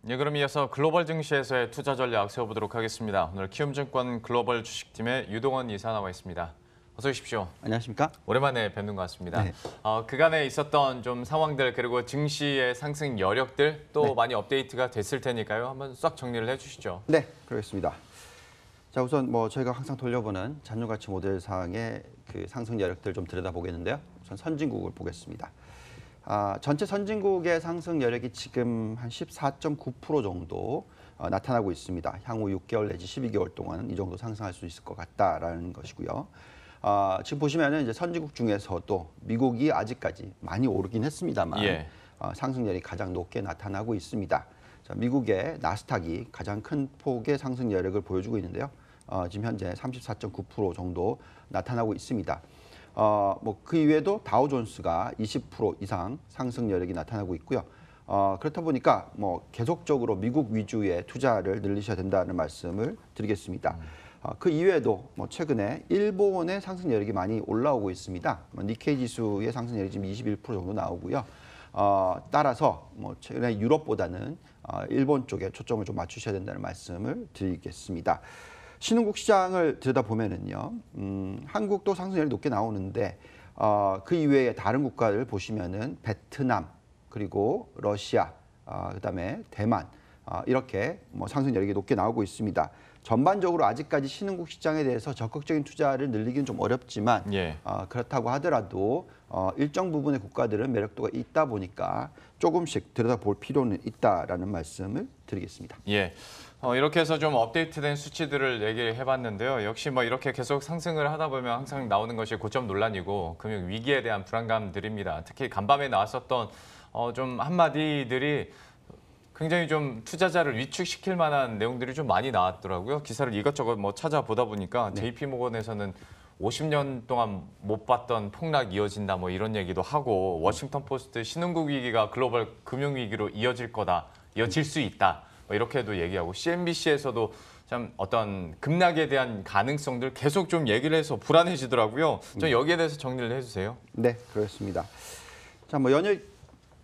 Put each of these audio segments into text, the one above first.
예, 그럼 이어서 글로벌 증시에서의 투자 전략 세워보도록 하겠습니다. 오늘 키움증권 글로벌 주식팀의 유동원 이사 나와 있습니다. 어서 오십시오. 안녕하십니까? 오랜만에 뵙는 것 같습니다. 네. 그간에 있었던 좀 상황들 그리고 증시의 상승 여력들 또 많이 업데이트가 됐을 테니까요. 한번 싹 정리를 해주시죠. 네, 그러겠습니다. 자, 우선 저희가 항상 돌려보는 잔존가치 모델상의 그 상승 여력들 좀 들여다보겠는데요. 우선 선진국을 보겠습니다. 전체 선진국의 상승 여력이 지금 한 14.9% 정도 나타나고 있습니다. 향후 6개월 내지 12개월 동안 이 정도 상승할 수 있을 것 같다라는 것이고요. 지금 보시면은 이제 선진국 중에서도 미국이 아직까지 많이 오르긴 했습니다만 상승률이 가장 높게 나타나고 있습니다. 자, 미국의 나스닥이 가장 큰 폭의 상승 여력을 보여주고 있는데요. 지금 현재 34.9% 정도 나타나고 있습니다. 그 이외에도 다우존스가 20% 이상 상승 여력이 나타나고 있고요. 그렇다 보니까 계속적으로 미국 위주의 투자를 늘리셔야 된다는 말씀을 드리겠습니다. 그 이외에도 최근에 일본의 상승 여력이 많이 올라오고 있습니다. 니케이 지수의 상승 여력이 지금 21% 정도 나오고요. 따라서 최근에 유럽보다는 일본 쪽에 초점을 좀 맞추셔야 된다는 말씀을 드리겠습니다. 신흥국 시장을 들여다보면은요, 한국도 상승률이 높게 나오는데 그 이외에 다른 국가를 보시면은 베트남 그리고 러시아, 그다음에 대만 이렇게 상승률이 높게 나오고 있습니다. 전반적으로 아직까지 신흥국 시장에 대해서 적극적인 투자를 늘리기는 좀 어렵지만 그렇다고 하더라도 일정 부분의 국가들은 매력도가 있다 보니까 조금씩 들여다볼 필요는 있다라는 말씀을 드리겠습니다. 예. 이렇게 해서 좀 업데이트된 수치들을 얘기해봤는데요. 역시 이렇게 계속 상승을 하다 보면 항상 나오는 것이 고점 논란이고 금융 위기에 대한 불안감들입니다. 특히 간밤에 나왔었던 좀 한마디들이 굉장히 좀 투자자를 위축시킬 만한 내용들이 좀 많이 나왔더라고요. 기사를 이것저것 찾아보다 보니까 JP모건에서는 50년 동안 못 봤던 폭락 이어진다 이런 얘기도 하고 워싱턴 포스트 신흥국 위기가 글로벌 금융 위기로 이어질 수 있다. 이렇게도 얘기하고 CNBC에서도 참 어떤 급락에 대한 가능성들 계속 좀 얘기를 해서 불안해지더라고요. 좀 여기에 대해서 정리를 해주세요. 네, 그렇습니다. 자, 연일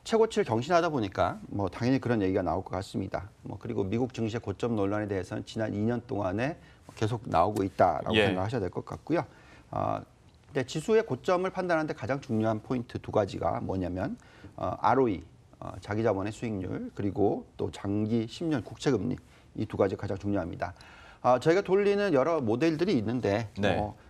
최고치를 경신하다 보니까 당연히 그런 얘기가 나올 것 같습니다. 그리고 미국 증시의 고점 논란에 대해서는 지난 2년 동안에 계속 나오고 있다라고 생각하셔야 될 것 같고요. 근데 지수의 고점을 판단하는데 가장 중요한 포인트 두 가지가 뭐냐면 ROE, 자기 자본의 수익률, 그리고 또 장기 10년 국채금리 이 두 가지 가장 중요합니다. 저희가 돌리는 여러 모델들이 있는데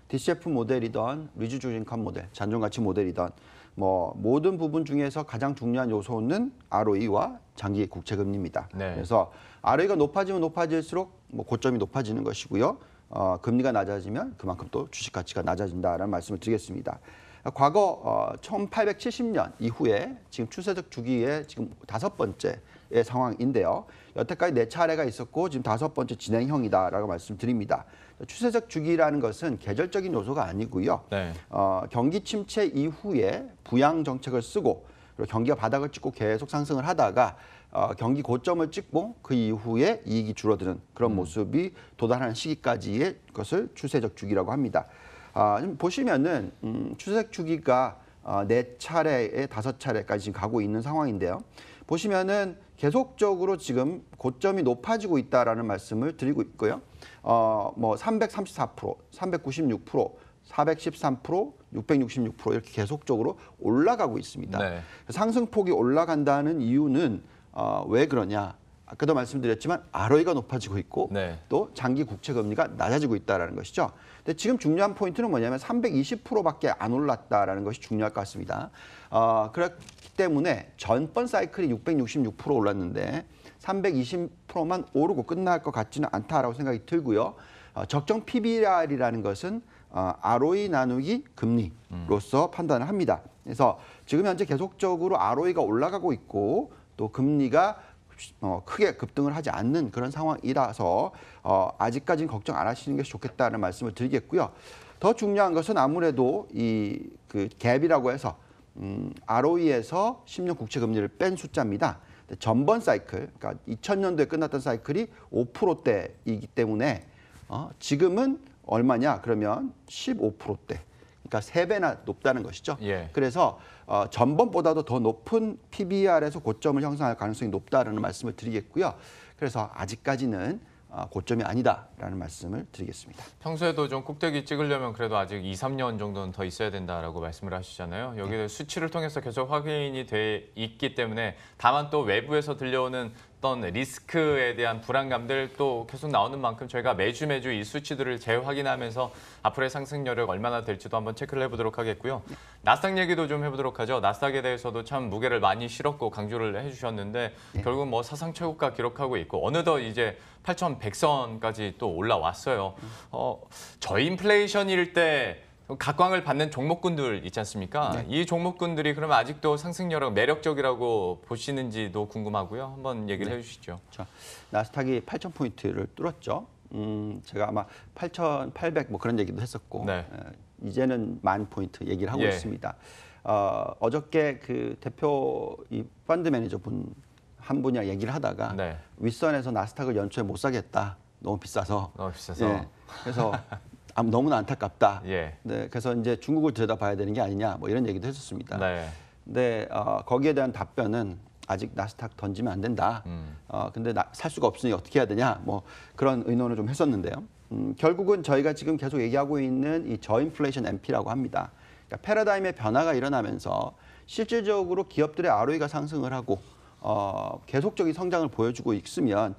DCF 모델이든 리주주 인컴 모델, 잔존가치 모델이든 모든 부분 중에서 가장 중요한 요소는 ROE와 장기 국채금리입니다. 그래서 ROE가 높아지면 높아질수록 고점이 높아지는 것이고요. 금리가 낮아지면 그만큼 또 주식 가치가 낮아진다라는 말씀을 드리겠습니다. 과거 1870년 이후에 지금 추세적 주기의 지금 5번째의 상황인데요. 여태까지 4차례가 있었고 지금 5번째 진행형이다라고 말씀드립니다. 추세적 주기라는 것은 계절적인 요소가 아니고요. 경기 침체 이후에 부양 정책을 쓰고 그리고 경기가 바닥을 찍고 계속 상승을 하다가 경기 고점을 찍고 그 이후에 이익이 줄어드는 그런 모습이 도달하는 시기까지의 것을 추세적 주기라고 합니다. 보시면은 추세적 주기가 4차례에 5차례까지 지금 가고 있는 상황인데요. 보시면은 계속적으로 지금 고점이 높아지고 있다라는 말씀을 드리고 있고요. 334%, 396%, 413%, 666% 이렇게 계속적으로 올라가고 있습니다. 상승폭이 올라간다는 이유는 왜 그러냐? 아까도 말씀드렸지만 ROE가 높아지고 있고 또 장기 국채 금리가 낮아지고 있다는 것이죠. 근데 지금 중요한 포인트는 뭐냐면 320%밖에 안 올랐다라는 것이 중요할 것 같습니다. 그렇기 때문에 전번 사이클이 666% 올랐는데 320%만 오르고 끝날 것 같지는 않다라고 생각이 들고요. 적정 PBR이라는 것은 ROE 나누기 금리로서 판단을 합니다. 그래서 지금 현재 계속적으로 ROE가 올라가고 있고 또 금리가 크게 급등을 하지 않는 그런 상황이라서 아직까지는 걱정 안 하시는 것이 좋겠다는 말씀을 드리겠고요. 더 중요한 것은 아무래도 그 갭이라고 해서 ROE에서 10년 국채 금리를 뺀 숫자입니다. 전번 사이클, 그러니까 2000년도에 끝났던 사이클이 5%대이기 때문에 지금은 얼마냐? 그러면 15%대. 그러니까 3배나 높다는 것이죠. 그래서 전번보다도 더 높은 PBR에서 고점을 형성할 가능성이 높다라는 말씀을 드리겠고요. 그래서 아직까지는 고점이 아니다라는 말씀을 드리겠습니다. 평소에도 좀 꼭대기 찍으려면 그래도 아직 2, 3년 정도는 더 있어야 된다라고 말씀을 하시잖아요. 여기에 수치를 통해서 계속 확인이 돼 있기 때문에 다만 또 외부에서 들려오는 어떤 리스크에 대한 불안감들 또 계속 나오는 만큼 저희가 매주 이 수치들을 재확인하면서 앞으로의 상승 여력 얼마나 될지도 한번 체크를 해보도록 하겠고요. 나스닥 얘기도 좀 해보도록 하죠. 나스닥에 대해서도 참 무게를 많이 실었고 강조를 해주셨는데 결국 뭐 사상 최고가 기록하고 있고 어느덧 이제 8,100선까지 또 올라왔어요. 저인플레이션일 때 각광을 받는 종목군들 있지 않습니까? 네. 이 종목군들이 그러면 아직도 상승 여력 매력적이라고 보시는지도 궁금하고요. 한번 얘기를 해주시죠. 자, 나스닥이 8,000포인트를 뚫었죠. 제가 아마 8,800 뭐 그런 얘기도 했었고 네. 이제는 10,000포인트 얘기를 하고 예. 있습니다. 어저께 그 대표 이 펀드 매니저 한 분이랑 얘기를 하다가 네. 윗선에서 나스닥을 연초에 못 사겠다. 너무 비싸서. 너무 비싸서. 예, 그래서 너무나 안타깝다. 예. 네, 그래서 이제 중국을 들여다봐야 되는 게 아니냐 뭐 이런 얘기도 했었습니다. 네. 근데 거기에 대한 답변은 아직 나스닥 던지면 안 된다. 근데 살 수가 없으니 어떻게 해야 되냐 뭐 그런 의논을 좀 했었는데요. 결국은 저희가 지금 계속 얘기하고 있는 이 저인플레이션 MP라고 합니다. 그러니까 패러다임의 변화가 일어나면서 실질적으로 기업들의 ROE가 상승을 하고 계속적인 성장을 보여주고 있으면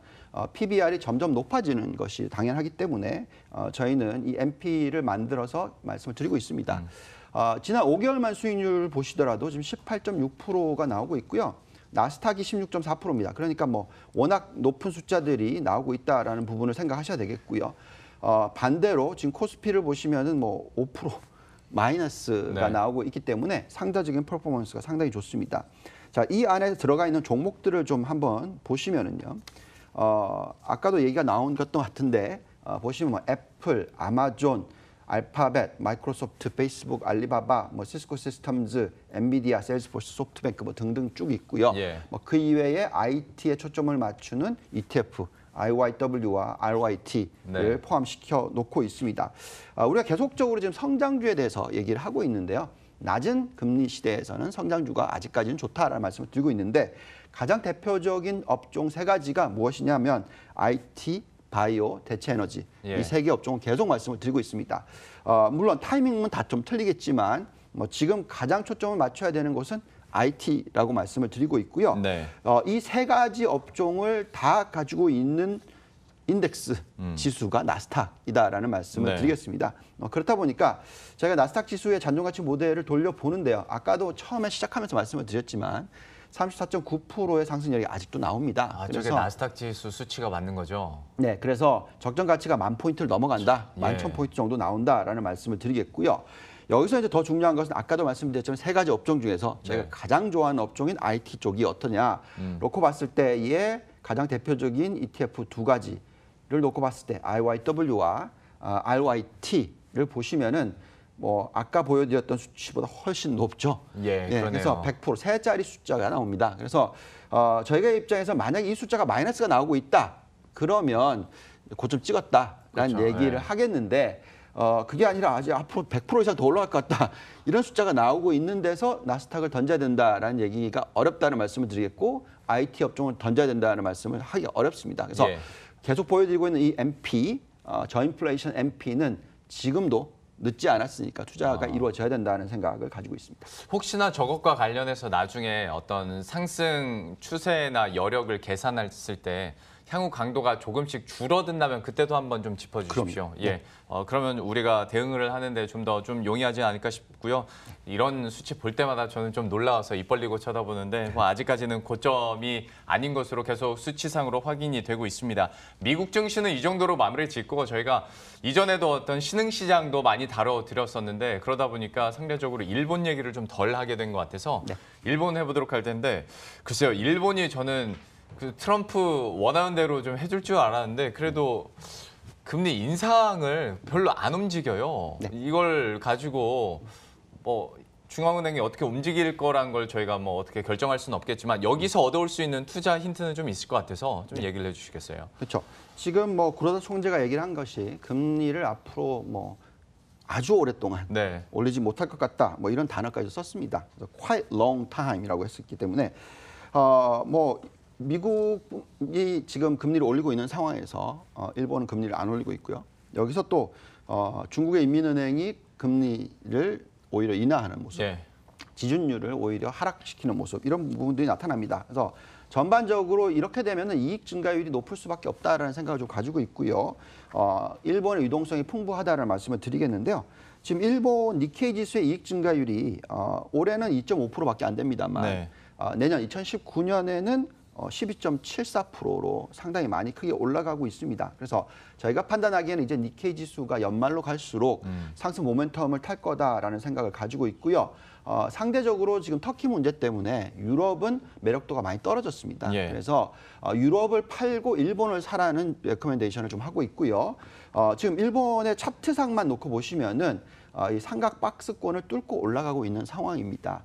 PBR이 점점 높아지는 것이 당연하기 때문에 저희는 이 MP를 만들어서 말씀을 드리고 있습니다. 지난 5개월만 수익률 보시더라도 지금 18.6%가 나오고 있고요. 나스닥이 16.4%입니다. 그러니까 뭐 워낙 높은 숫자들이 나오고 있다라는 부분을 생각하셔야 되겠고요. 반대로 지금 코스피를 보시면은 뭐 5% 마이너스가 네. 나오고 있기 때문에 상대적인 퍼포먼스가 상당히 좋습니다. 자, 이 안에 들어가 있는 종목들을 좀 한번 보시면은요. 아까도 얘기가 나온 것도 같은데 보시면 뭐 애플, 아마존, 알파벳, 마이크로소프트, 페이스북, 알리바바, 뭐 시스코 시스템즈, 엔비디아, 세일즈포스, 소프트뱅크 뭐 등등 쭉 있고요. 예. 뭐 그 이외에 IT에 초점을 맞추는 ETF, IYW와 RYT를 네. 포함시켜 놓고 있습니다. 우리가 계속적으로 지금 성장주에 대해서 얘기를 하고 있는데요. 낮은 금리 시대에서는 성장주가 아직까지는 좋다라는 말씀을 드리고 있는데 가장 대표적인 업종 세 가지가 무엇이냐면 IT, 바이오, 대체 에너지 예. 이 세 개 업종은 계속 말씀을 드리고 있습니다. 물론 타이밍은 다 좀 틀리겠지만 뭐 지금 가장 초점을 맞춰야 되는 곳은 IT라고 말씀을 드리고 있고요. 네. 이 세 가지 업종을 다 가지고 있는 인덱스 지수가 나스닥이다라는 말씀을 네. 드리겠습니다. 그렇다 보니까 제가 나스닥 지수의 잔존가치 모델을 돌려보는데요. 아까도 처음에 시작하면서 말씀을 드렸지만 34.9%의 상승률이 아직도 나옵니다. 저게 나스닥 지수 수치가 맞는 거죠? 네, 그래서 적정 가치가 10,000포인트를 넘어간다, 예. 11,000포인트 정도 나온다라는 말씀을 드리겠고요. 여기서 이제 더 중요한 것은 아까도 말씀드렸지만 세 가지 업종 중에서 저희가 네. 가장 좋아하는 업종인 IT 쪽이 어떠냐 놓고 봤을 때에 가장 대표적인 ETF 두 가지를 놓고 봤을 때 IYW와 RYT를 보시면은 뭐 아까 보여드렸던 수치보다 훨씬 높죠. 예, 그러네요. 그래서 100% 세 자리 숫자가 나옵니다. 그래서 저희가 입장에서 만약에 이 숫자가 마이너스가 나오고 있다, 그러면 고점 찍었다라는 그렇죠. 얘기를 예. 하겠는데 그게 아니라 아직 앞으로 100% 이상 더 올라갈 것 같다, 이런 숫자가 나오고 있는 데서 나스닥을 던져야 된다라는 얘기가 어렵다는 말씀을 드리겠고 IT 업종을 던져야 된다는 말씀을 하기 어렵습니다. 그래서 예. 계속 보여드리고 있는 이 MP, 저인플레이션 MP는 지금도 늦지 않았으니까 투자가 이루어져야 된다는 생각을 가지고 있습니다. 혹시나 저것과 관련해서 나중에 어떤 상승 추세나 여력을 계산했을 때 향후 강도가 조금씩 줄어든다면 그때도 한번 좀 짚어주십시오. 그럼요. 예, 그러면 우리가 대응을 하는데 좀 더 좀 용이하지 않을까 싶고요. 이런 수치 볼 때마다 저는 좀 놀라워서 입 벌리고 쳐다보는데 뭐 아직까지는 고점이 아닌 것으로 계속 수치상으로 확인이 되고 있습니다. 미국 증시는 이 정도로 마무리를 짓고 저희가 이전에도 어떤 신흥시장도 많이 다뤄드렸었는데 그러다 보니까 상대적으로 일본 얘기를 좀 덜 하게 된 것 같아서 네. 일본 해보도록 할 텐데 글쎄요, 일본이 저는 그 트럼프 원하는 대로 좀 해줄 줄 알았는데 그래도 금리 인상을 별로 안 움직여요. 네. 이걸 가지고 뭐 중앙은행이 어떻게 움직일 거란 걸 저희가 뭐 어떻게 결정할 수는 없겠지만 여기서 얻어올 수 있는 투자 힌트는 좀 있을 것 같아서 좀 얘기를 해주시겠어요? 그렇죠. 지금 뭐 구로다 총재가 얘기를 한 것이 금리를 앞으로 뭐 아주 오랫동안 네. 올리지 못할 것 같다. 뭐 이런 단어까지 썼습니다. 그래서 quite long time이라고 했었기 때문에 뭐 미국이 지금 금리를 올리고 있는 상황에서 일본은 금리를 안 올리고 있고요. 여기서 또 중국의 인민은행이 금리를 오히려 인하하는 모습, 예. 지준율을 오히려 하락시키는 모습 이런 부분들이 나타납니다. 그래서 전반적으로 이렇게 되면 이익 증가율이 높을 수밖에 없다라는 생각을 좀 가지고 있고요. 일본의 유동성이 풍부하다는 말씀을 드리겠는데요. 지금 일본 니케이 지수의 이익 증가율이 올해는 2.5%밖에 안 됩니다만 네. 내년 2019년에는 12.74%로 상당히 많이 크게 올라가고 있습니다. 그래서 저희가 판단하기에는 이제 니케이 지수가 연말로 갈수록 상승 모멘텀을 탈 거다라는 생각을 가지고 있고요. 상대적으로 지금 터키 문제 때문에 유럽은 매력도가 많이 떨어졌습니다. 예. 그래서 유럽을 팔고 일본을 사라는 레커멘데이션을 좀 하고 있고요. 지금 일본의 차트상만 놓고 보시면은 이 삼각 박스권을 뚫고 올라가고 있는 상황입니다.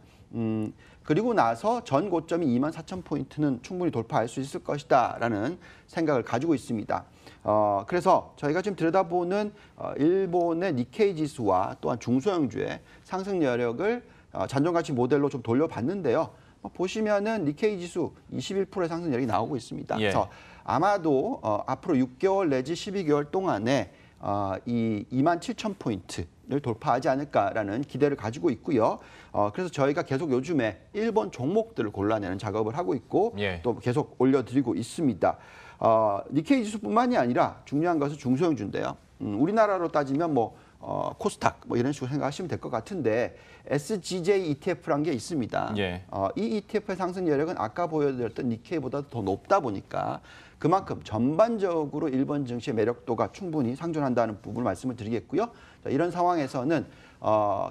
그리고 나서 전 고점이 24,000포인트는 충분히 돌파할 수 있을 것이다라는 생각을 가지고 있습니다. 그래서 저희가 지금 들여다보는 일본의 니케이 지수와 또한 중소형주의 상승 여력을 잔존가치 모델로 좀 돌려봤는데요. 보시면은 니케이 지수 21%의 상승 여력이 나오고 있습니다. 예. 그래서 아마도 앞으로 6개월 내지 12개월 동안에 이 27,000포인트를 돌파하지 않을까라는 기대를 가지고 있고요. 그래서 저희가 계속 요즘에 일본 종목들을 골라내는 작업을 하고 있고 예. 또 계속 올려드리고 있습니다. 니케이 지수뿐만이 아니라 중요한 것은 중소형주인데요. 우리나라로 따지면 뭐 코스닥 뭐 이런 식으로 생각하시면 될 것 같은데 SGJ ETF라는 게 있습니다. 예. 이 ETF의 상승 여력은 아까 보여드렸던 니케이보다 더 높다 보니까 그만큼 전반적으로 일본 증시의 매력도가 충분히 상존한다는 부분을 말씀을 드리겠고요. 자, 이런 상황에서는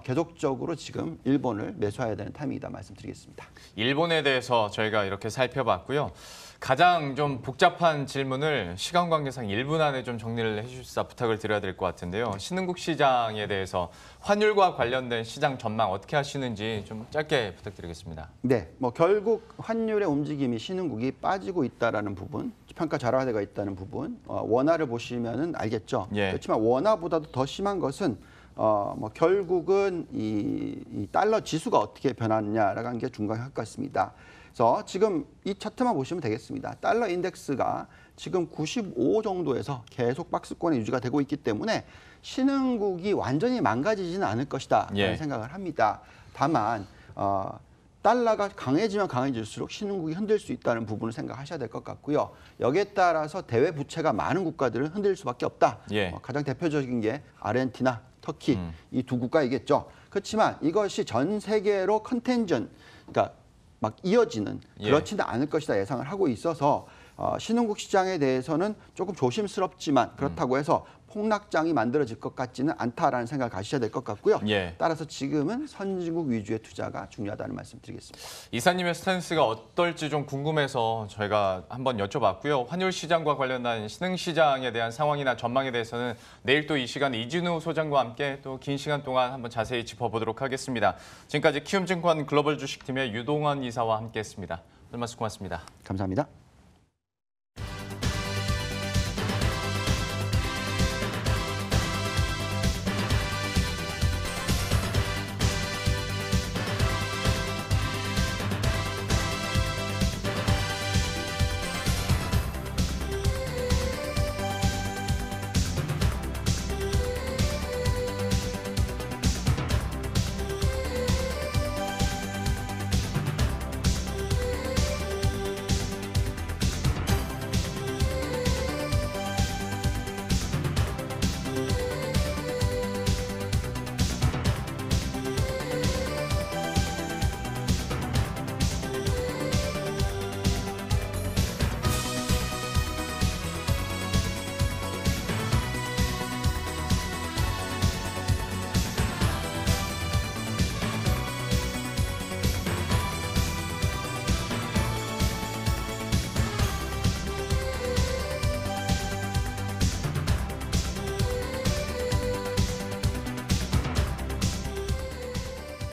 계속적으로 지금 일본을 매수해야 되는 타이밍이다 말씀드리겠습니다. 일본에 대해서 저희가 이렇게 살펴봤고요. 가장 좀 복잡한 질문을 시간 관계상 1분 안에 좀 정리를 해주시사 부탁을 드려야 될 것 같은데요. 신흥국 시장에 대해서 환율과 관련된 시장 전망 어떻게 하시는지 좀 짧게 부탁드리겠습니다. 네, 뭐 결국 환율의 움직임이 신흥국이 빠지고 있다라는 부분, 평가 절하되가 있다는 부분, 원화를 보시면은 알겠죠. 예. 그렇지만 원화보다도 더 심한 것은 뭐 결국은 이 달러 지수가 어떻게 변하느냐라는 게 중요할 것 같습니다. 그래서 지금 이 차트만 보시면 되겠습니다. 달러 인덱스가 지금 95 정도에서 계속 박스권에 유지가 되고 있기 때문에 신흥국이 완전히 망가지지는 않을 것이다 라는 예. 생각을 합니다. 다만 달러가 강해지면 강해질수록 신흥국이 흔들 수 있다는 부분을 생각하셔야 될 것 같고요. 여기에 따라서 대외 부채가 많은 국가들은 흔들 수밖에 없다. 예. 가장 대표적인 게 아르헨티나, 터키 이 두 국가이겠죠. 그렇지만 이것이 전 세계로 컨텐전, 그러니까 막 이어지는 예. 그렇지는 않을 것이다 예상을 하고 있어서 신흥국 시장에 대해서는 조금 조심스럽지만 그렇다고 해서 폭락장이 만들어질 것 같지는 않다라는 생각을 가지셔야 될 것 같고요. 예. 따라서 지금은 선진국 위주의 투자가 중요하다는 말씀 드리겠습니다. 이사님의 스탠스가 어떨지 좀 궁금해서 저희가 한번 여쭤봤고요. 환율 시장과 관련한 신흥 시장에 대한 상황이나 전망에 대해서는 내일 또 이 시간에 이진우 소장과 함께 또 긴 시간 동안 한번 자세히 짚어보도록 하겠습니다. 지금까지 키움증권 글로벌 주식팀의 유동원 이사와 함께했습니다. 오늘 말씀 고맙습니다. 감사합니다.